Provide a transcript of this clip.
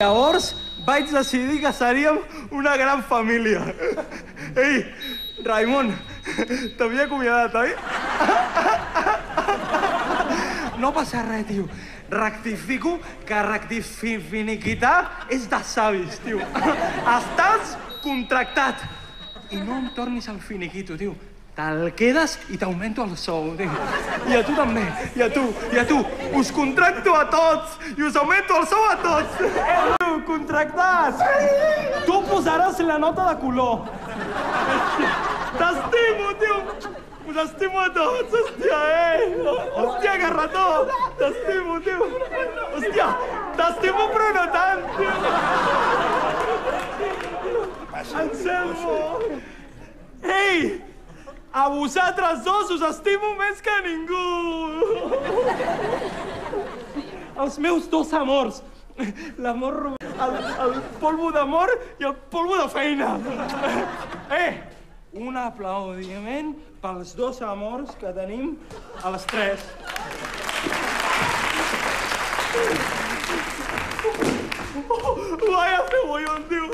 Llavors vaig decidir que seríem una gran família. Ei, Raimon, t'havia acomiadat, oi? No passa res, tio. Rectifico que finiquitar és de savis, tio. Estàs contractat. I no em tornis al finiquito, tio. Te'l quedes i t'augmento el sou, tio. I a tu també, i a tu. Us contracto a tots i us augmento el sou a tots. Tio, contractats! Tu posaràs la nota de color. T'estimo, tio. Us estimo a tots, hòstia, Hòstia, garrató. T'estimo, tio. Hòstia, t'estimo però no tant, tio. Anselmo. Ei! A vosaltres dos us estimo més que a ningú. Els meus dos amors. L'amor... El polvo d'amor i el polvo de feina. Un aplaudiment pels dos amors que tenim a les tres. Vaya cebollón, tio.